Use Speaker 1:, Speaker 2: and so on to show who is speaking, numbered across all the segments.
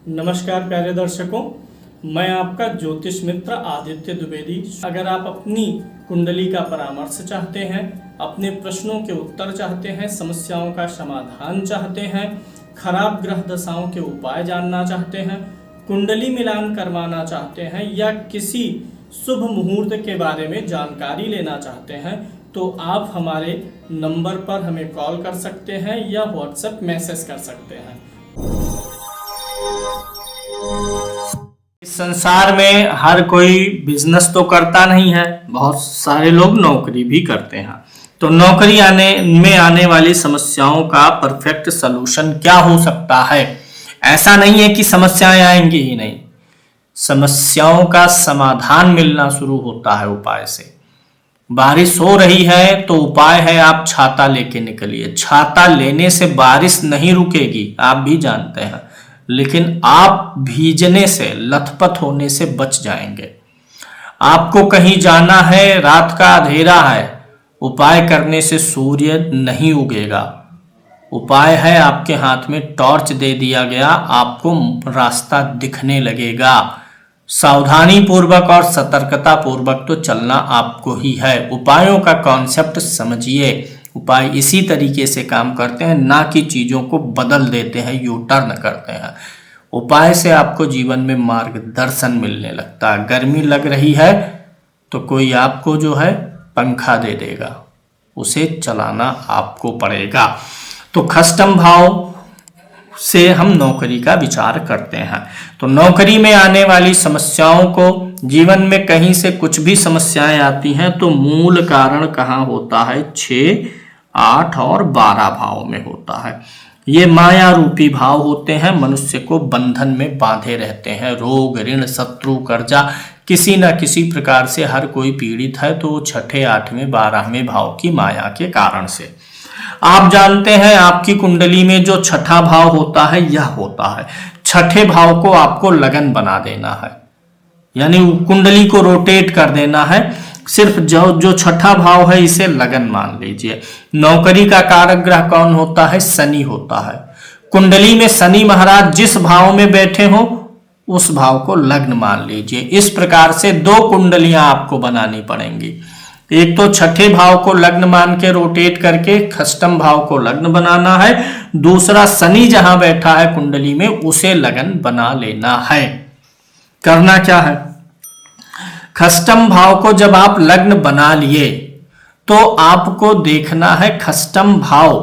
Speaker 1: नमस्कार प्यारे दर्शकों, मैं आपका ज्योतिष मित्र आदित्य द्विवेदी। अगर आप अपनी कुंडली का परामर्श चाहते हैं, अपने प्रश्नों के उत्तर चाहते हैं, समस्याओं का समाधान चाहते हैं, खराब ग्रह दशाओं के उपाय जानना चाहते हैं, कुंडली मिलान करवाना चाहते हैं या किसी शुभ मुहूर्त के बारे में जानकारी लेना चाहते हैं, तो आप हमारे नंबर पर हमें कॉल कर सकते हैं या व्हाट्सएप मैसेज कर सकते हैं। इस संसार में हर कोई बिजनेस तो करता नहीं है, बहुत सारे लोग नौकरी भी करते हैं। तो नौकरी में आने वाली समस्याओं का परफेक्ट सलूशन क्या हो सकता है? ऐसा नहीं है कि समस्याएं आएंगी ही नहीं, समस्याओं का समाधान मिलना शुरू होता है उपाय से। बारिश हो रही है तो उपाय है आप छाता लेके निकलिए। छाता लेने से बारिश नहीं रुकेगी, आप भी जानते हैं, लेकिन आप भीजने से, लथपथ होने से बच जाएंगे। आपको कहीं जाना है, रात का अंधेरा है, उपाय करने से सूर्य नहीं उगेगा। उपाय है आपके हाथ में टॉर्च दे दिया गया, आपको रास्ता दिखने लगेगा। सावधानी पूर्वक और सतर्कता पूर्वक तो चलना आपको ही है। उपायों का कॉन्सेप्ट समझिए। उपाय इसी तरीके से काम करते हैं, ना कि चीजों को बदल देते हैं, यू टर्न करते हैं। उपाय से आपको जीवन में मार्गदर्शन मिलने लगता है। गर्मी लग रही है तो कोई आपको जो है पंखा दे देगा, उसे चलाना आपको पड़ेगा। तो खष्टम भाव से हम नौकरी का विचार करते हैं। तो नौकरी में आने वाली समस्याओं को, जीवन में कहीं से कुछ भी समस्याएं आती हैं तो मूल कारण कहाँ होता है? 6, 8 और 12 भाव में होता है। ये माया रूपी भाव होते हैं, मनुष्य को बंधन में बांधे रहते हैं। रोग, ऋण, शत्रु, कर्जा, किसी न किसी प्रकार से हर कोई पीड़ित है, तो 6, 8वें, 12वें भाव की माया के कारण से। आप जानते हैं आपकी कुंडली में जो 6ठा भाव होता है, यह होता है 6ठे भाव को आपको लगन बना देना है, यानी कुंडली को रोटेट कर देना है। सिर्फ जो 6ठा भाव है इसे लगन मान लीजिए। नौकरी का कारक ग्रह कौन होता है? शनि होता है। कुंडली में शनि महाराज जिस भाव में बैठे हो उस भाव को लग्न मान लीजिए। इस प्रकार से 2 कुंडलियां आपको बनानी पड़ेंगी। एक तो 6ठे भाव को लग्न मान के रोटेट करके खष्टम भाव को लग्न बनाना है, दूसरा शनि जहां बैठा है कुंडली में उसे लगन बना लेना है। करना क्या है? खष्टम भाव को जब आप लग्न बना लिए तो आपको देखना है खष्टम भाव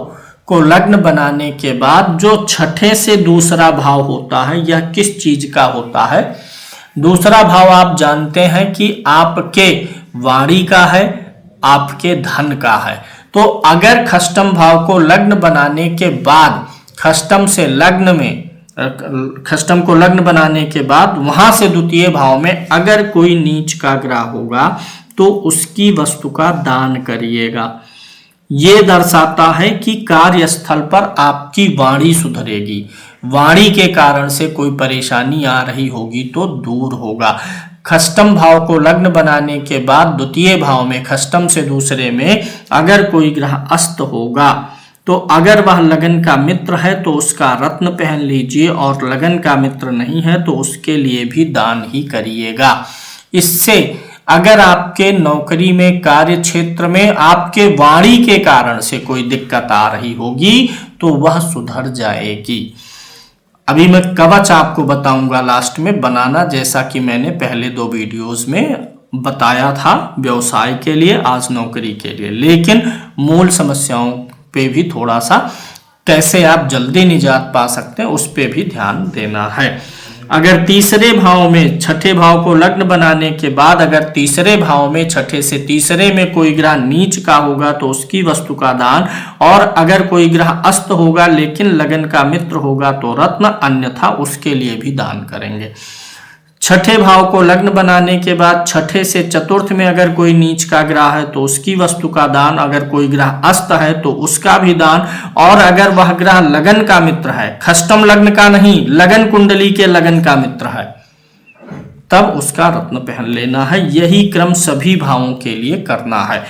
Speaker 1: को लग्न बनाने के बाद जो 6ठे से दूसरा भाव होता है, यह किस चीज का होता है? दूसरा भाव आप जानते हैं कि आपके वाणी का है, आपके धन का है। तो अगर खष्टम भाव को लग्न बनाने के बाद खष्टम को लग्न बनाने के बाद वहां से द्वितीय भाव में अगर कोई नीच का ग्रह होगा तो उसकी वस्तु का दान करिएगा। ये दर्शाता है कि कार्यस्थल पर आपकी वाणी सुधरेगी। वाणी के कारण से कोई परेशानी आ रही होगी तो दूर होगा। खष्टम भाव को लग्न बनाने के बाद द्वितीय भाव में खष्टम से दूसरे में अगर कोई ग्रह अस्त होगा तो अगर वह लगन का मित्र है तो उसका रत्न पहन लीजिए, और लगन का मित्र नहीं है तो उसके लिए भी दान ही करिएगा। इससे अगर आपके नौकरी में, कार्य क्षेत्र में आपके वाणी के कारण से कोई दिक्कत आ रही होगी तो वह सुधर जाएगी। अभी मैं कवच आपको बताऊंगा लास्ट में बनाना, जैसा कि मैंने पहले 2 वीडियोस में बताया था व्यवसाय के लिए, आज नौकरी के लिए। लेकिन मूल समस्याओं पे भी थोड़ा सा कैसे आप जल्दी निजात पा सकते हैं उस पे भी ध्यान देना है। अगर तीसरे भाव में 6ठे भाव को लग्न बनाने के बाद अगर तीसरे भाव में 6ठे से तीसरे में कोई ग्रह नीच का होगा तो उसकी वस्तु का दान, और अगर कोई ग्रह अस्त होगा लेकिन लगन का मित्र होगा तो रत्न, अन्यथा उसके लिए भी दान करेंगे। 6ठे भाव को लग्न बनाने के बाद 6ठे से चतुर्थ में अगर कोई नीच का ग्रह है तो उसकी वस्तु का दान, अगर कोई ग्रह अस्त है तो उसका भी दान, और अगर वह ग्रह लगन का मित्र है, खष्टम लग्न का नहीं, लगन कुंडली के लगन का मित्र है, तब उसका रत्न पहन लेना है। यही क्रम सभी भावों के लिए करना है।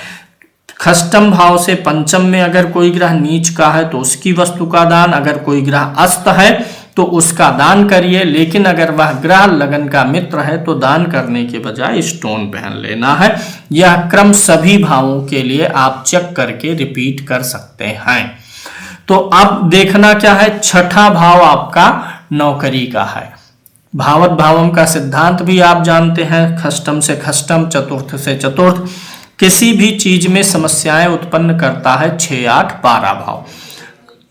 Speaker 1: खष्टम भाव से पंचम में अगर कोई ग्रह नीच का है तो उसकी वस्तु का दान, अगर कोई ग्रह अस्त है तो उसका दान करिए। लेकिन अगर वह ग्रह लगन का मित्र है तो दान करने के बजाय स्टोन पहन लेना है। यह क्रम सभी भावों के लिए आप चेक करके रिपीट कर सकते हैं। तो अब देखना क्या है, छठा भाव आपका नौकरी का है। भावत भावम का सिद्धांत भी आप जानते हैं, खष्टम से खष्टम, चतुर्थ से चतुर्थ। किसी भी चीज में समस्याएं उत्पन्न करता है 6, 8, 12 भाव।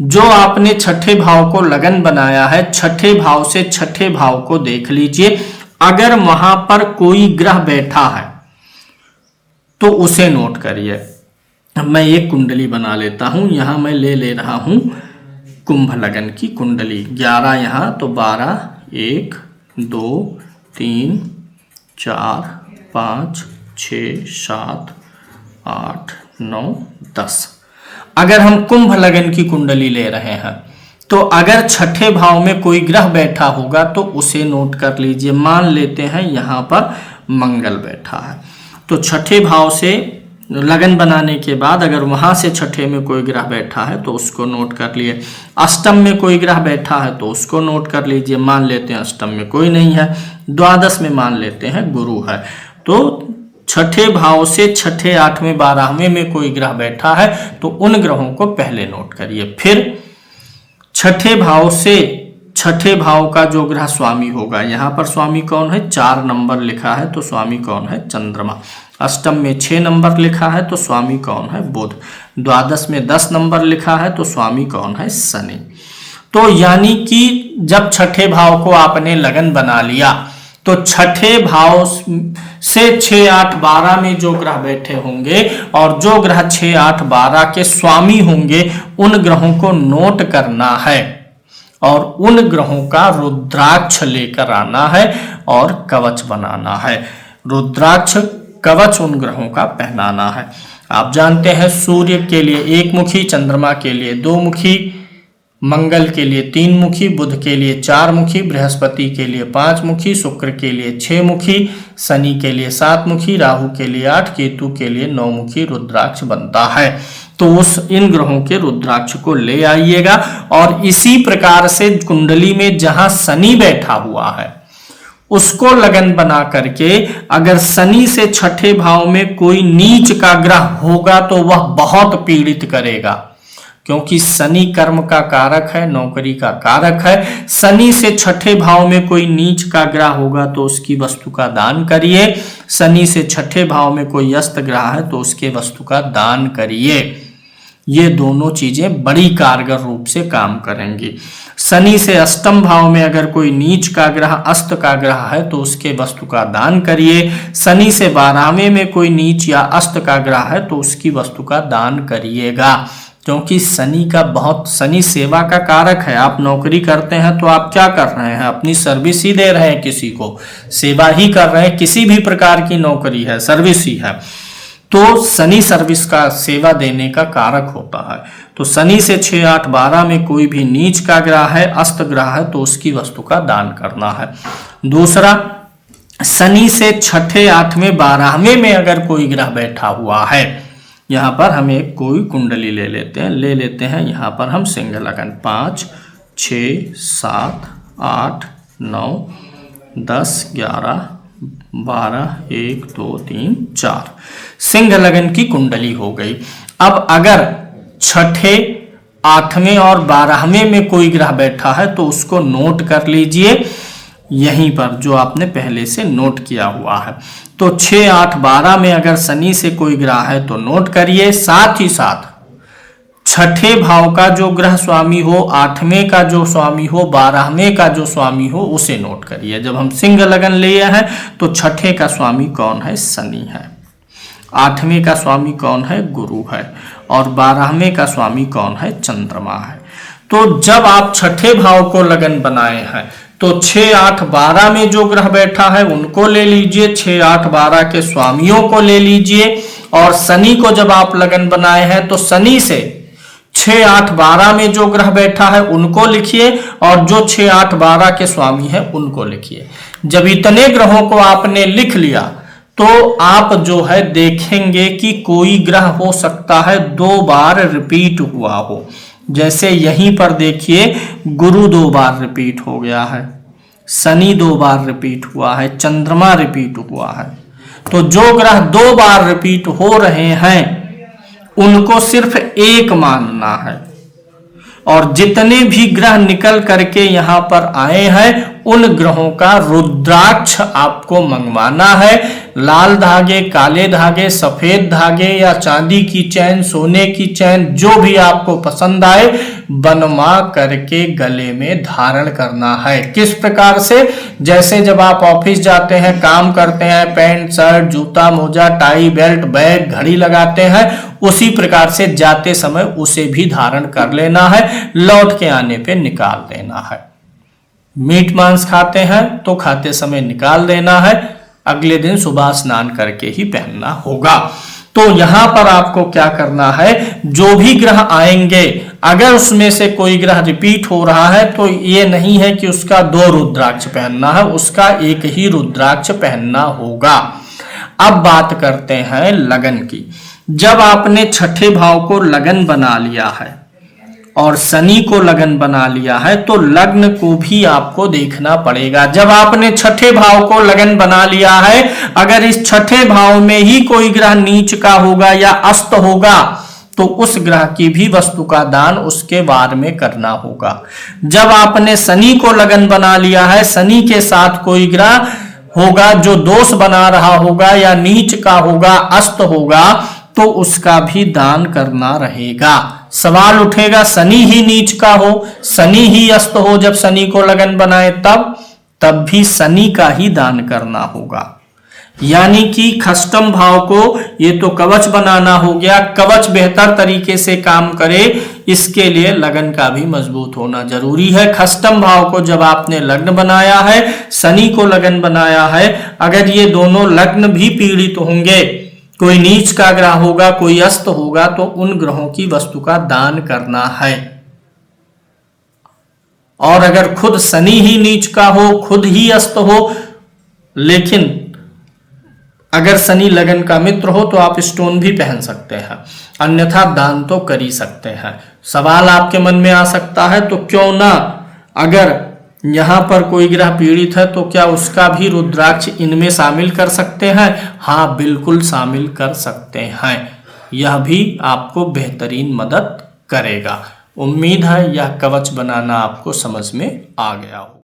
Speaker 1: जो आपने छठे भाव को लगन बनाया है, छठे भाव से छठे भाव को देख लीजिए। अगर वहां पर कोई ग्रह बैठा है तो उसे नोट करिए। मैं एक कुंडली बना लेता हूं, यहां मैं ले रहा हूं कुंभ लगन की कुंडली। 11 यहां तो 12, 1, 2, 3, 4, 5, 6, 7, 8, 9, 10। अगर हम कुंभ लगन की कुंडली ले रहे हैं तो अगर छठे भाव में कोई ग्रह बैठा होगा तो उसे नोट कर लीजिए। मान लेते हैं यहां पर मंगल बैठा है, तो छठे भाव से लगन बनाने के बाद अगर वहां से छठे में कोई ग्रह बैठा है तो उसको नोट कर लिए। अष्टम में कोई ग्रह बैठा है तो उसको नोट कर लीजिए। मान लेते हैं अष्टम में कोई नहीं है। द्वादश में मान लेते हैं गुरु है, तो छठे भाव से छठे, 8वें, 12वें में कोई ग्रह बैठा है तो उन ग्रहों को पहले नोट करिए। फिर छठे भाव से छठे भाव का जो ग्रह स्वामी होगा, यहां पर स्वामी कौन है, 4 नंबर लिखा है तो स्वामी कौन है, चंद्रमा। अष्टम में 6 नंबर लिखा है तो स्वामी कौन है, बुध। द्वादश में 10 नंबर लिखा है तो स्वामी कौन है, शनि। तो यानी कि जब छठे भाव को आपने लगन बना लिया तो छठे भाव से 6, 8, 12 में जो ग्रह बैठे होंगे और जो ग्रह 6, 8, 12 के स्वामी होंगे उन ग्रहों को नोट करना है और उन ग्रहों का रुद्राक्ष लेकर आना है और कवच बनाना है। रुद्राक्ष कवच उन ग्रहों का पहनाना है। आप जानते हैं सूर्य के लिए 1 मुखी, चंद्रमा के लिए 2 मुखी, मंगल के लिए 3 मुखी, बुध के लिए 4 मुखी, बृहस्पति के लिए 5 मुखी, शुक्र के लिए 6 मुखी, शनि के लिए 7 मुखी, राहु के लिए 8, केतु के लिए 9 मुखी रुद्राक्ष बनता है। तो इन ग्रहों के रुद्राक्ष को ले आइएगा। और इसी प्रकार से कुंडली में जहां शनि बैठा हुआ है उसको लगन बना करके अगर शनि से छठे भाव में कोई नीच का ग्रह होगा तो वह बहुत पीड़ित करेगा, क्योंकि शनि कर्म का कारक है, नौकरी का कारक है। शनि से छठे भाव में कोई नीच का ग्रह होगा तो उसकी वस्तु का दान करिए। शनि से छठे भाव में कोई अस्त ग्रह है तो उसके वस्तु का दान करिए। ये दोनों चीजें बड़ी कारगर रूप से काम करेंगी। शनि से अष्टम भाव में अगर कोई नीच का ग्रह, अस्त का ग्रह है तो उसके वस्तु का दान करिए। शनि से 12वें में कोई नीच या अस्त का ग्रह है तो उसकी वस्तु का दान करिएगा, क्योंकि शनि सेवा का कारक है। आप नौकरी करते हैं तो आप क्या कर रहे हैं, अपनी सर्विस ही दे रहे हैं, किसी को सेवा ही कर रहे हैं। किसी भी प्रकार की नौकरी है, सर्विस ही है, तो शनि सर्विस का सेवा देने का कारक होता है। तो शनि से 6, 8, 12 में कोई भी नीच का ग्रह है, अस्त ग्रह है तो उसकी वस्तु का दान करना है। दूसरा, शनि से छठे, 8वें, 12वें में अगर कोई ग्रह बैठा हुआ है, यहाँ पर हम एक कोई कुंडली ले लेते हैं यहाँ पर हम सिंह लगन 5, 6, 7, 8, 9, 10, 11, 12, 1, 2, 3, 4 सिंह लगन की कुंडली हो गई। अब अगर छठे, 8वें और 12वें में कोई ग्रह बैठा है तो उसको नोट कर लीजिए यहीं पर, जो आपने पहले से नोट किया हुआ है। तो 6, 8, 12 में अगर शनि से कोई ग्रह है तो नोट करिए। साथ ही साथ छठे भाव का जो ग्रह स्वामी हो, 8वें का जो स्वामी हो, 12वें का जो स्वामी हो, उसे नोट करिए। जब हम सिंह लगन लिए हैं तो छठे का स्वामी कौन है, शनि है। 8वें का स्वामी कौन है, गुरु है। और 12वें का स्वामी कौन है, चंद्रमा है। तो जब आप छठे भाव को लगन बनाए हैं तो 6, 8, 12 में जो ग्रह बैठा है उनको ले लीजिए, 6, 8, 12 के स्वामियों को ले लीजिए। और शनि को जब आप लगन बनाए हैं तो शनि से 6, 8, 12 में जो ग्रह बैठा है उनको लिखिए और जो 6, 8, 12 के स्वामी है उनको लिखिए। जब इतने ग्रहों को आपने लिख लिया तो आप जो है देखेंगे कि कोई ग्रह हो सकता है 2 बार रिपीट हुआ हो। जैसे यहीं पर देखिए गुरु 2 बार रिपीट हो गया है, शनि 2 बार रिपीट हुआ है, चंद्रमा रिपीट हुआ है। तो जो ग्रह 2 बार रिपीट हो रहे हैं उनको सिर्फ एक मानना है, और जितने भी ग्रह निकल करके यहां पर आए हैं उन ग्रहों का रुद्राक्ष आपको मंगवाना है। लाल धागे, काले धागे, सफेद धागे या चांदी की चैन, सोने की चैन, जो भी आपको पसंद आए बनवा करके गले में धारण करना है। किस प्रकार से? जैसे जब आप ऑफिस जाते हैं, काम करते हैं, पैंट शर्ट, जूता मोजा, टाई बेल्ट, बैग, घड़ी लगाते हैं, उसी प्रकार से जाते समय उसे भी धारण कर लेना है, लौट के आने पे निकाल देना है। मीट मांस खाते हैं तो खाते समय निकाल देना है, अगले दिन सुबह स्नान करके ही पहनना होगा। तो यहां पर आपको क्या करना है, जो भी ग्रह आएंगे अगर उसमें से कोई ग्रह रिपीट हो रहा है तो ये नहीं है कि उसका 2 रुद्राक्ष पहनना है, उसका एक ही रुद्राक्ष पहनना होगा। अब बात करते हैं लगन की। जब आपने छठे भाव को लगन बना लिया है और शनि को लगन बना लिया है तो लग्न को भी आपको देखना पड़ेगा। जब आपने छठे भाव को लगन बना लिया है, अगर इस छठे भाव में ही कोई ग्रह नीच का होगा या अस्त होगा तो उस ग्रह की भी वस्तु का दान उसके वार में करना होगा। जब आपने शनि को लगन बना लिया है, शनि के साथ कोई ग्रह होगा जो दोष बना रहा होगा या नीच का होगा, अस्त होगा, तो उसका भी दान करना रहेगा। सवाल उठेगा शनि ही नीच का हो, शनि ही अस्त हो, जब शनि को लगन बनाए तब भी शनि का ही दान करना होगा। यानी कि खष्टम भाव को ये तो कवच बनाना हो गया, कवच बेहतर तरीके से काम करे इसके लिए लगन का भी मजबूत होना जरूरी है। खष्टम भाव को जब आपने लग्न बनाया है, शनि को लगन बनाया है, अगर ये दोनों लग्न भी पीड़ित होंगे, कोई नीच का ग्रह होगा, कोई अस्त होगा, तो उन ग्रहों की वस्तु का दान करना है। और अगर खुद शनि ही नीच का हो, खुद ही अस्त हो, लेकिन अगर शनि लगन का मित्र हो तो आप स्टोन भी पहन सकते हैं, अन्यथा दान तो कर ही सकते हैं। सवाल आपके मन में आ सकता है तो क्यों ना, अगर यहां पर कोई ग्रह पीड़ित है तो क्या उसका भी रुद्राक्ष इनमें शामिल कर सकते हैं? हाँ, बिल्कुल शामिल कर सकते हैं। यह भी आपको बेहतरीन मदद करेगा। उम्मीद है यह कवच बनाना आपको समझ में आ गया हो।